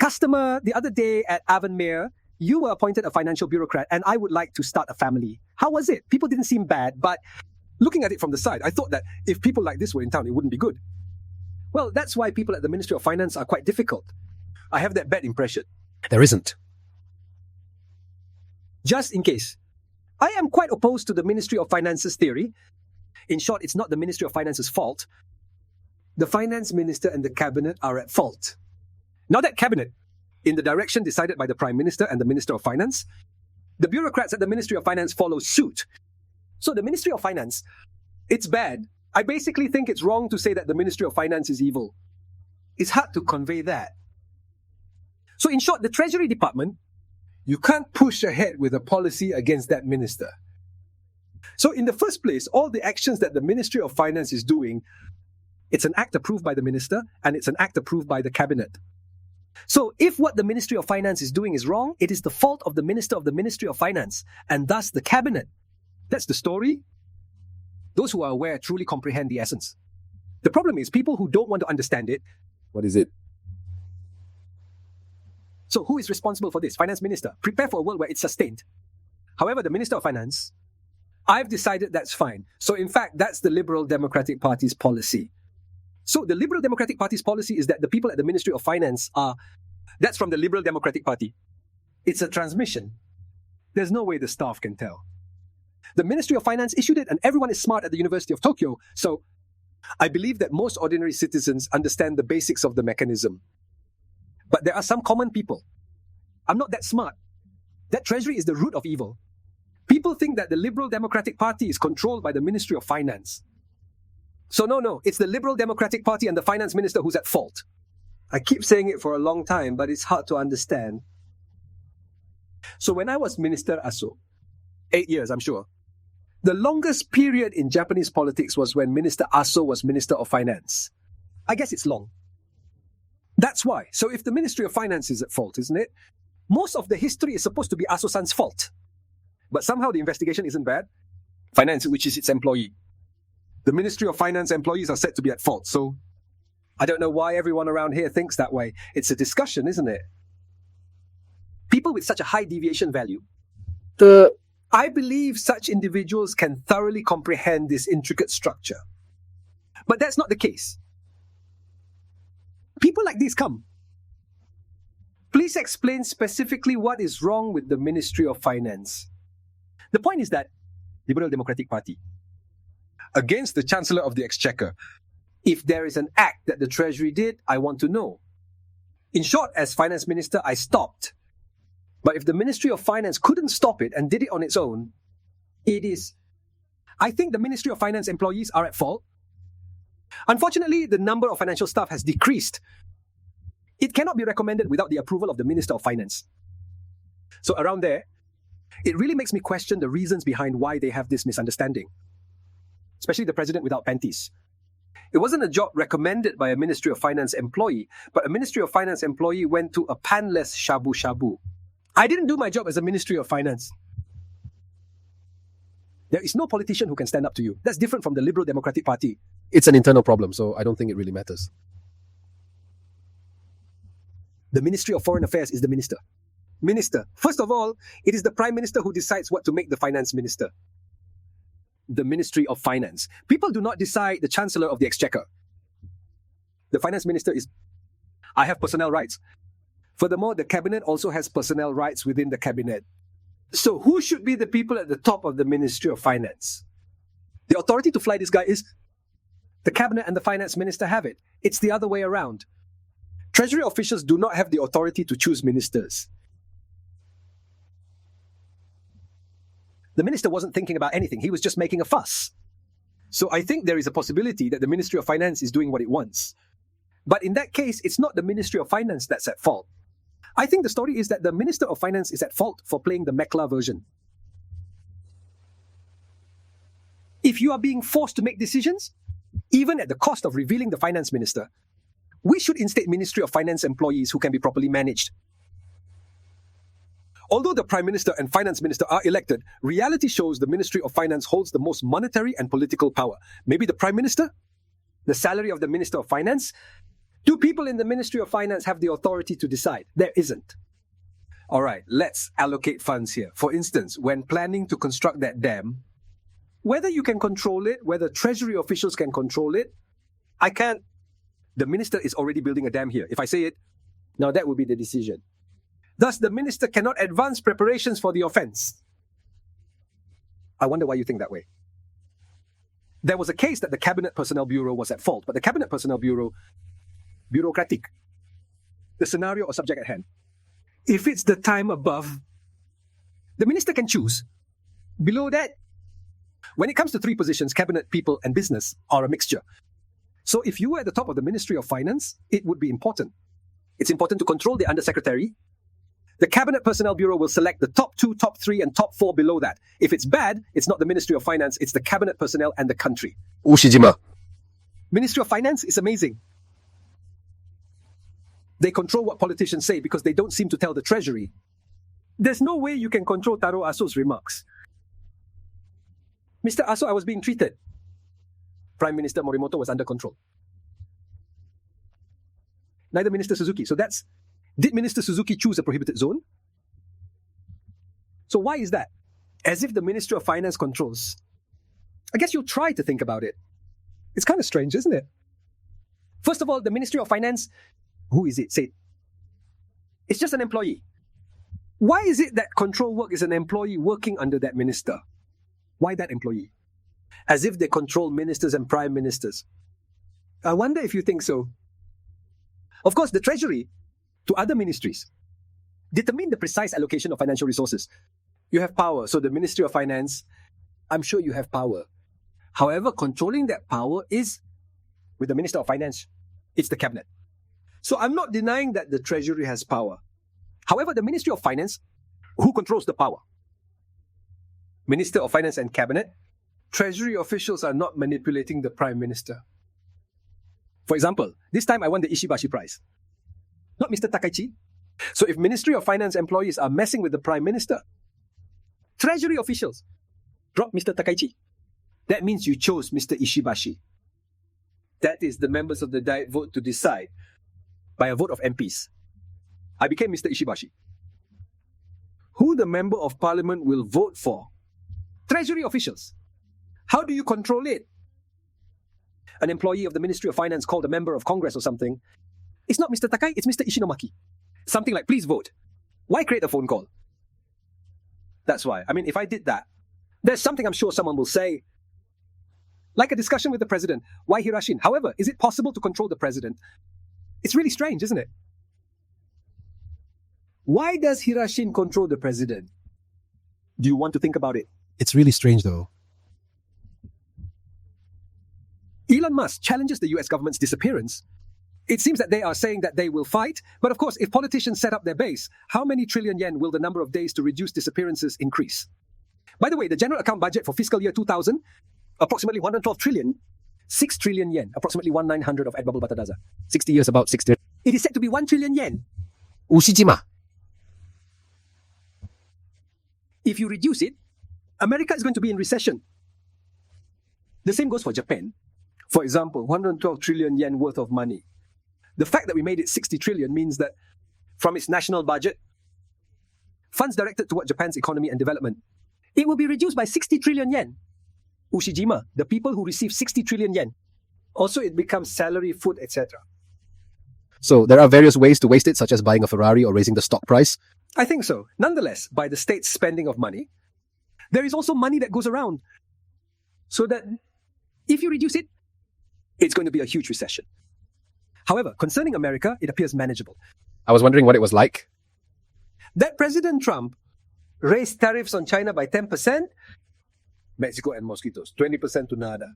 customer the other day at Avonmere. You were appointed a financial bureaucrat, and I would like to start a family. How was it? People didn't seem bad, but looking at it from the side, I thought that if people like this were in town, it wouldn't be good. Well, that's why people at the Ministry of Finance are quite difficult. I have that bad impression. There isn't. Just in case, I am quite opposed to the Ministry of Finance's theory. In short, it's not the Ministry of Finance's fault. The finance minister and the cabinet are at fault. Now that cabinet, in the direction decided by the Prime Minister and the Minister of Finance, the bureaucrats at the Ministry of Finance follow suit. So the Ministry of Finance, it's bad. I basically think it's wrong to say that the Ministry of Finance is evil. It's hard to convey that. So in short, the Treasury Department, you can't push ahead with a policy against that minister. So in the first place, all the actions that the Ministry of Finance is doing, it's an act approved by the minister and it's an act approved by the cabinet. So if what the Ministry of Finance is doing is wrong, it is the fault of the Minister of the Ministry of Finance and thus the cabinet. That's the story. Those who are aware truly comprehend the essence. The problem is people who don't want to understand it. What is it? So who is responsible for this? Finance Minister. Prepare for a world where it's sustained. However, the Minister of Finance, I've decided that's fine. So in fact, that's the Liberal Democratic Party's policy. So the Liberal Democratic Party's policy is that the people at the Ministry of Finance that's from the Liberal Democratic Party. It's a transmission. There's no way the staff can tell. The Ministry of Finance issued it and everyone is smart at the University of Tokyo. So I believe that most ordinary citizens understand the basics of the mechanism. But there are some common people. I'm not that smart. That treasury is the root of evil. People think that the Liberal Democratic Party is controlled by the Ministry of Finance. So no, it's the Liberal Democratic Party and the Finance Minister who's at fault. I keep saying it for a long time, but it's hard to understand. So when I was Minister Aso, 8 years, I'm sure, the longest period in Japanese politics was when Minister Aso was Minister of Finance. I guess it's long. That's why. So if the Ministry of Finance is at fault, isn't it? Most of the history is supposed to be Aso-san's fault. But somehow the investigation isn't bad. Finance, which is its employee. The Ministry of Finance employees are said to be at fault. So I don't know why everyone around here thinks that way. It's a discussion, isn't it? People with such a high deviation value. I believe such individuals can thoroughly comprehend this intricate structure. But that's not the case. People like these come. Please explain specifically what is wrong with the Ministry of Finance. The point is that Liberal Democratic Party, against the Chancellor of the Exchequer, if there is an act that the Treasury did, I want to know. In short, as Finance Minister, I stopped. But if the Ministry of Finance couldn't stop it and did it on its own, I think the Ministry of Finance employees are at fault. Unfortunately, the number of financial staff has decreased. It cannot be recommended without the approval of the Minister of Finance. So around there, it really makes me question the reasons behind why they have this misunderstanding. Especially the president without panties. It wasn't a job recommended by a Ministry of Finance employee, but a Ministry of Finance employee went to a panless shabu-shabu. I didn't do my job as a Ministry of Finance. There is no politician who can stand up to you. That's different from the Liberal Democratic Party. It's an internal problem, so I don't think it really matters. The Ministry of Foreign Affairs is the minister. Minister. First of all, it is the Prime Minister who decides what to make the Finance Minister. The Ministry of Finance. People do not decide the Chancellor of the Exchequer. The Finance Minister is... I have personnel rights. Furthermore, the Cabinet also has personnel rights within the Cabinet. So who should be the people at the top of the Ministry of Finance? The authority to fly this guy is... The Cabinet and the Finance Minister have it. It's the other way around. Treasury officials do not have the authority to choose ministers. The minister wasn't thinking about anything. He was just making a fuss. So I think there is a possibility that the Ministry of Finance is doing what it wants. But in that case, it's not the Ministry of Finance that's at fault. I think the story is that the Minister of Finance is at fault for playing the Mekla version. If you are being forced to make decisions, even at the cost of revealing the Finance Minister, we should instate Ministry of Finance employees who can be properly managed. Although the Prime Minister and Finance Minister are elected, reality shows the Ministry of Finance holds the most monetary and political power. Maybe the Prime Minister? The salary of the Minister of Finance? Do people in the Ministry of Finance have the authority to decide? There isn't. All right, let's allocate funds here. For instance, when planning to construct that dam, whether you can control it, whether Treasury officials can control it, I can't. The minister is already building a dam here. If I say it, now that would be the decision. Thus, the minister cannot advance preparations for the offense. I wonder why you think that way. There was a case that the Cabinet Personnel Bureau was at fault, but the Cabinet Personnel Bureau, bureaucratic, the scenario or subject at hand. If it's the time above, the minister can choose. Below that, when it comes to three positions, cabinet, people, and business are a mixture. So if you were at the top of the Ministry of Finance, it would be important. It's important to control the undersecretary. The Cabinet Personnel Bureau will select the top 2, top 3, and top 4 below that. If it's bad, it's not the Ministry of Finance, it's the Cabinet Personnel and the country. Ushijima. Ministry of Finance is amazing. They control what politicians say because they don't seem to tell the Treasury. There's no way you can control Taro Aso's remarks. Mr. Aso, I was being treated. Prime Minister Morimoto was under control. Neither Minister Suzuki. So that's... Did Minister Suzuki choose a prohibited zone? So why is that? As if the Ministry of Finance controls. I guess you'll try to think about it. It's kind of strange, isn't it? First of all, the Ministry of Finance, who is it? Say it. It's just an employee. Why is it that control work is an employee working under that minister? Why that employee? As if they control ministers and prime ministers. I wonder if you think so. Of course, the Treasury, to other ministries, determine the precise allocation of financial resources. You have power, so the Ministry of Finance, I'm sure you have power. However, controlling that power is with the Minister of Finance. It's the cabinet. So I'm not denying that the Treasury has power. However, the Ministry of Finance, who controls the power? Minister of Finance and Cabinet. Treasury officials are not manipulating the Prime Minister. For example, this time I won the Ishibashi Prize. Not Mr. Takaichi. So if Ministry of Finance employees are messing with the Prime Minister, Treasury officials drop Mr. Takaichi. That means you chose Mr. Ishibashi. That is the members of the Diet vote to decide by a vote of MPs. I became Mr. Ishibashi. Who the Member of Parliament will vote for? Treasury officials. How do you control it? An employee of the Ministry of Finance called a member of Congress or something. It's not Mr. Takai, it's Mr. Ishinomaki. Something like, please vote. Why create a phone call? That's why. I mean, if I did that, there's something I'm sure someone will say. Like a discussion with the president. Why Hirashin? However, is it possible to control the president? It's really strange, isn't it? Why does Hirashin control the president? Do you want to think about it? It's really strange, though. Elon Musk challenges the US government's disappearance. It seems that they are saying that they will fight, but of course, if politicians set up their base, how many trillion yen will the number of days to reduce disappearances increase? By the way, the general account budget for fiscal year 2000, approximately 112 trillion, 6 trillion yen, approximately 1/900 of Adbabul Batadaza. 60 years, about 60. It is said to be 1 trillion yen. Ushijima. If you reduce it, America is going to be in recession. The same goes for Japan. For example, 112 trillion yen worth of money. The fact that we made it 60 trillion means that from its national budget, funds directed toward Japan's economy and development, it will be reduced by 60 trillion yen. Ushijima, the people who receive 60 trillion yen. Also, it becomes salary, food, etc. So there are various ways to waste it, such as buying a Ferrari or raising the stock price. I think so. Nonetheless, by the state's spending of money, there is also money that goes around. So that if you reduce it, it's going to be a huge recession. However, concerning America, it appears manageable. I was wondering what it was like. That President Trump raised tariffs on China by 10%, Mexico and mosquitoes, 20% to nada.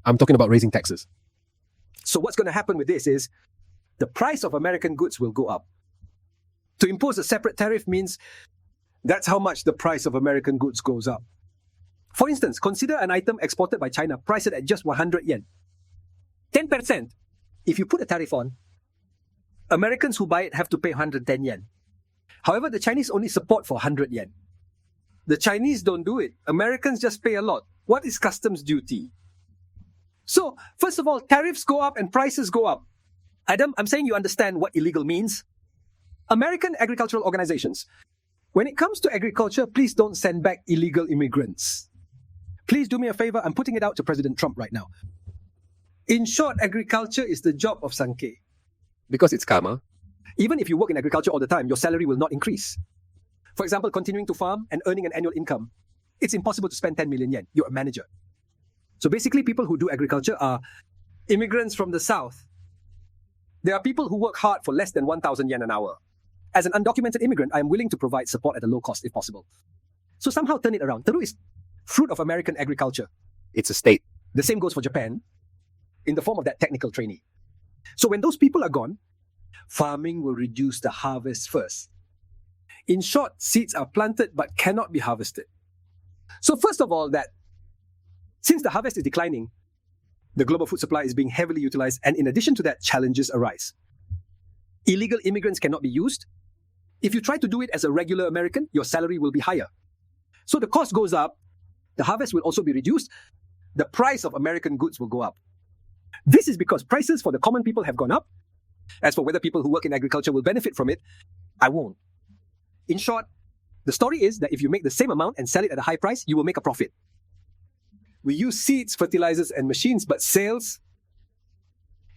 I'm talking about raising taxes. So what's going to happen with this is the price of American goods will go up. To impose a separate tariff means that's how much the price of American goods goes up. For instance, consider an item exported by China priced at just 100 yen. 10%. If you put a tariff on, Americans who buy it have to pay 110 yen. However, the Chinese only support for 100 yen. The Chinese don't do it. Americans just pay a lot. What is customs duty? So, first of all, tariffs go up and prices go up. Adam, I'm saying you understand what illegal means. American agricultural organizations. When it comes to agriculture, please don't send back illegal immigrants. Please do me a favor. I'm putting it out to President Trump right now. In short, agriculture is the job of Sankey. Because it's karma. Even if you work in agriculture all the time, your salary will not increase. For example, continuing to farm and earning an annual income, it's impossible to spend 10 million yen. You're a manager. So basically, people who do agriculture are immigrants from the South. There are people who work hard for less than 1,000 yen an hour. As an undocumented immigrant, I am willing to provide support at a low cost if possible. So somehow turn it around. Teru is fruit of American agriculture. It's a state. The same goes for Japan, in the form of that technical trainee. So when those people are gone, farming will reduce the harvest first. In short, seeds are planted but cannot be harvested. So first of all, that since the harvest is declining, the global food supply is being heavily utilized, and in addition to that, challenges arise. Illegal immigrants cannot be used. If you try to do it as a regular American, your salary will be higher. So the cost goes up, the harvest will also be reduced, the price of American goods will go up. This is because prices for the common people have gone up. As for whether people who work in agriculture will benefit from it, I won't. In short, the story is that if you make the same amount and sell it at a high price, you will make a profit. We use seeds, fertilizers, and machines, but sales...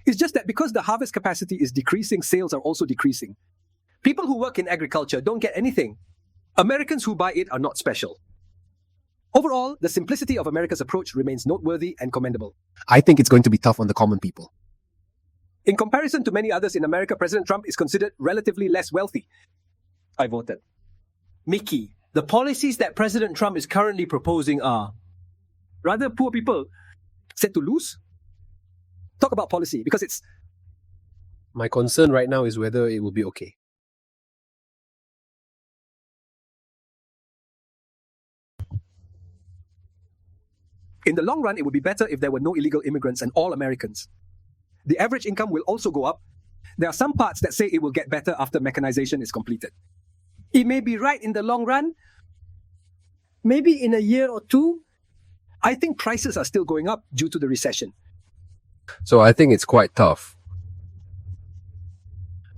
It's just that because the harvest capacity is decreasing, sales are also decreasing. People who work in agriculture don't get anything. Americans who buy it are not special. Overall, the simplicity of America's approach remains noteworthy and commendable. I think it's going to be tough on the common people. In comparison to many others in America, President Trump is considered relatively less wealthy. I voted. Mickey, the policies that President Trump is currently proposing are rather poor people set to lose. Talk about policy, because it's... My concern right now is whether it will be okay. In the long run, it would be better if there were no illegal immigrants and all Americans. The average income will also go up. There are some parts that say it will get better after mechanization is completed. It may be right in the long run. Maybe in a year or two. I think prices are still going up due to the recession. So I think it's quite tough.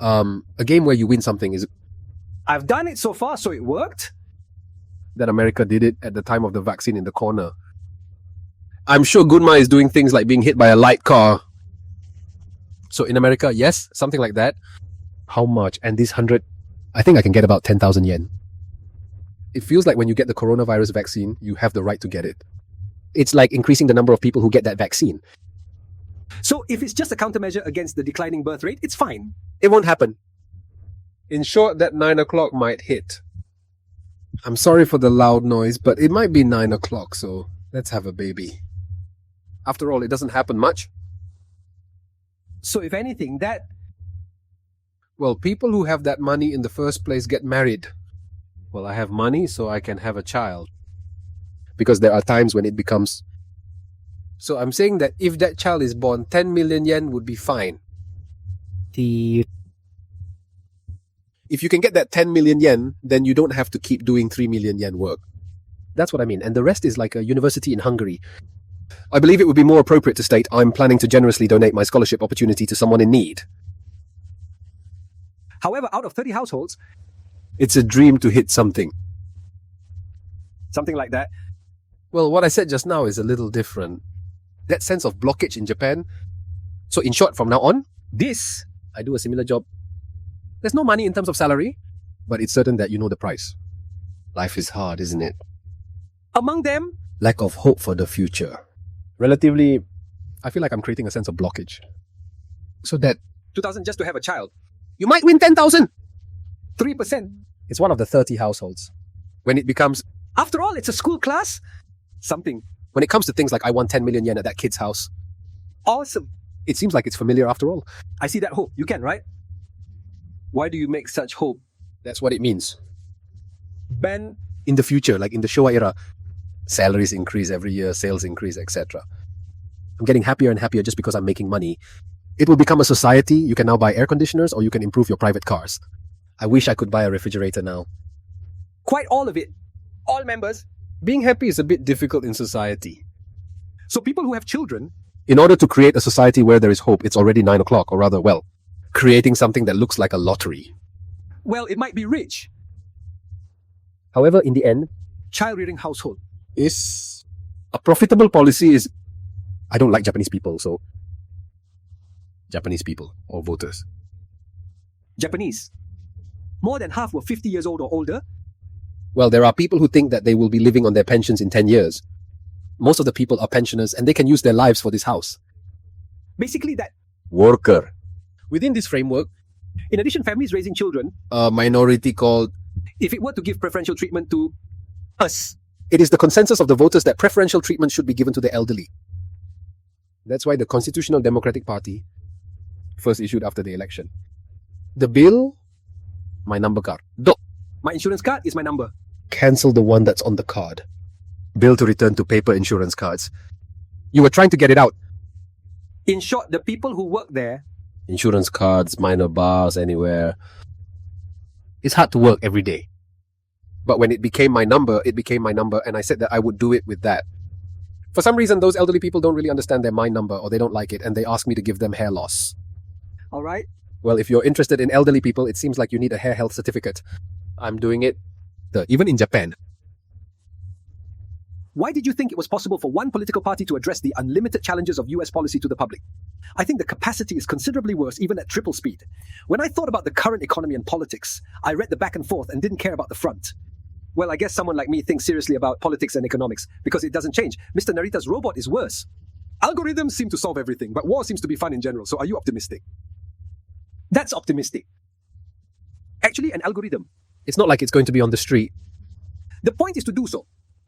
A game where you win something is... I've done it so far, so it worked. That America did it at the time of the vaccine in the corner. I'm sure Gunma is doing things like being hit by a light car. So in America, yes, something like that. How much? And this 100... I think I can get about 10,000 yen. It feels like when you get the coronavirus vaccine, you have the right to get it. It's like increasing the number of people who get that vaccine. So if it's just a countermeasure against the declining birth rate, it's fine. It won't happen. In short, that 9 o'clock might hit. I'm sorry for the loud noise, but it might be 9 o'clock, so let's have a baby. After all, it doesn't happen much. So if anything, that... Well, people who have that money in the first place get married. Well, I have money, so I can have a child. Because there are times when it becomes... So I'm saying that if that child is born, 10 million yen would be fine. If you can get that 10 million yen, then you don't have to keep doing 3 million yen work. That's what I mean. And the rest is like a university in Hungary. I believe it would be more appropriate to state, I'm planning to generously donate my scholarship opportunity to someone in need. However, out of 30 households... It's a dream to hit something. Something like that. Well, what I said just now is a little different. That sense of blockage in Japan. So in short, from now on, I do a similar job. There's no money in terms of salary, but it's certain that you know the price. Life is hard, isn't it? Among them, lack of hope for the future. Relatively, I feel like I'm creating a sense of blockage. So that 2,000 just to have a child. You might win 10,000. 3%. It's one of the 30 households. When it becomes... After all, it's a school class. Something. When it comes to things like I want 10 million yen at that kid's house. Awesome. It seems like it's familiar after all. I see that hope. You can, right? Why do you make such hope? That's what it means. Ben, in the future, like in the Showa era, salaries increase every year, sales increase, etc. I'm getting happier and happier just because I'm making money. It will become a society. You can now buy air conditioners or you can improve your private cars. I wish I could buy a refrigerator now. Quite all of it. All members. Being happy is a bit difficult in society. So people who have children... In order to create a society where there is hope, it's already 9 o'clock, or rather, well, creating something that looks like a lottery. Well, it might be rich. However, in the end, Child-rearing household. is a profitable policy is... I don't like Japanese people, so... Japanese people or voters. Japanese. More than half were 50 years old or older. Well, there are people who think that they will be living on their pensions in 10 years. Most of the people are pensioners and they can use their lives for this house. Basically that, Worker. Within this framework, in addition, families raising children, a minority called... if it were to give preferential treatment to us, It is the consensus of the voters that preferential treatment should be given to the elderly. That's why the Constitutional Democratic Party first issued after the election. The bill, my number card. my insurance card is my number. Cancel the one that's on the card. Bill to return to paper insurance cards. You were trying to get it out. In short, the people who work there, Insurance cards, minor bars, anywhere. It's hard to work every day. But when it became my number, and I said that I would do it with that. For some reason, those elderly people don't really understand their my number or they don't like it and they ask me to give them hair loss. all right? Well, if you're interested in elderly people, it seems like you need a hair health certificate. I'm doing it. Even in Japan. Why did you think it was possible for one political party to address the unlimited challenges of US policy to the public? I think the capacity is considerably worse even at triple speed. When I thought about the current economy and politics, I read the back and forth and didn't care about the front. Well, I guess someone like me thinks seriously about politics and economics because it doesn't change. Mr. Narita's robot is worse. Algorithms seem to solve everything, but war seems to be fun in general, so are you optimistic? That's optimistic. Actually, an algorithm. It's not like it's going to be on the street. The point is to do so.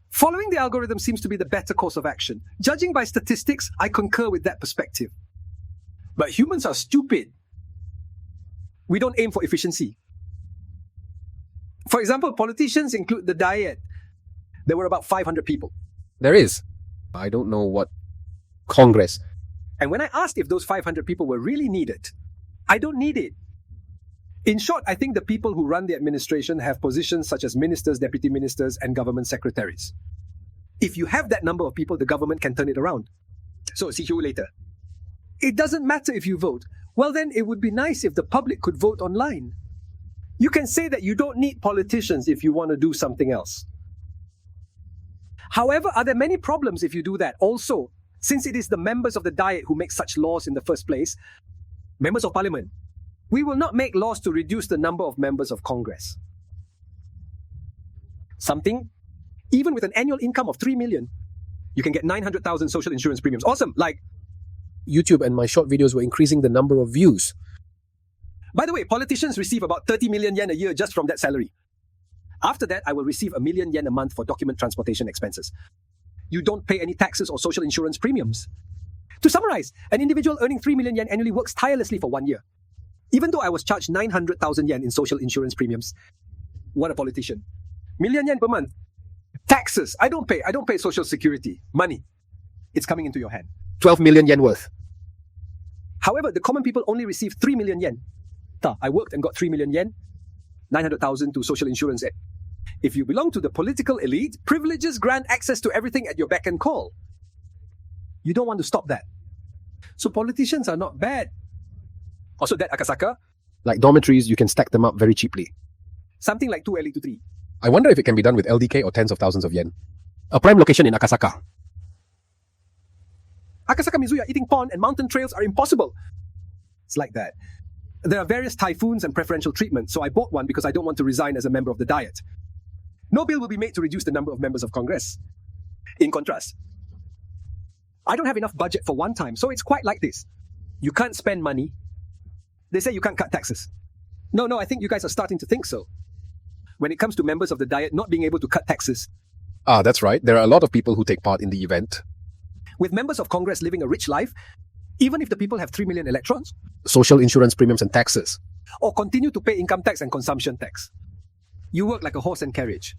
Following the algorithm seems to be the better course of action. Judging by statistics, I concur with that perspective. But humans are stupid. We don't aim for efficiency. For example, politicians include the Diet. There were about 500 people. There is. I don't know what Congress. And when I asked if those 500 people were really needed, I don't need it. In short, I think the people who run the administration have positions such as ministers, deputy ministers, and government secretaries. If you have that number of people, the government can turn it around. So, see you later. It doesn't matter if you vote. Well, then it would be nice if the public could vote online. You can say that you don't need politicians if you want to do something else. However, are there many problems if you do that? Also, since it is the members of the Diet who make such laws in the first place, members of parliament, we will not make laws to reduce the number of members of Congress. Something, even with an annual income of 3 million, you can get 900,000 social insurance premiums. Awesome, like YouTube and my short videos were increasing the number of views. By the way, politicians receive about 30 million yen a year just from that salary. After that, I will receive 1 million yen a month for document transportation expenses. You don't pay any taxes or social insurance premiums. To summarize, an individual earning 3 million yen annually works tirelessly for 1 year. Even though I was charged 900,000 yen in social insurance premiums. What a politician. Million yen per month. Taxes. I don't pay social security. Money. It's coming into your hand. 12 million yen worth. However, the common people only receive 3 million yen. I worked and got 3 million yen, 900,000 to social insurance. If you belong to the political elite, privileges grant access to everything at your beck and call. You don't want to stop that. So politicians are not bad. Also that Akasaka, Like dormitories, you can stack them up very cheaply. something like 2 LE to 3. I wonder if it can be done with LDK or tens of thousands of yen. A prime location in Akasaka. Akasaka Mizuya eating pond and mountain trails are impossible. It's like that. There are various typhoons and preferential treatment, so I bought one because I don't want to resign as a member of the Diet. No bill will be made to reduce the number of members of Congress. In contrast, I don't have enough budget for one time, so it's quite like this. You can't spend money. They say you can't cut taxes. No, I think you guys are starting to think so. When it comes to members of the Diet not being able to cut taxes, Ah, that's right. There are a lot of people who take part in the event. with members of Congress living a rich life, even if the people have 3 million electrons, Social insurance premiums and taxes. or continue to pay income tax and consumption tax. You work like a horse and carriage.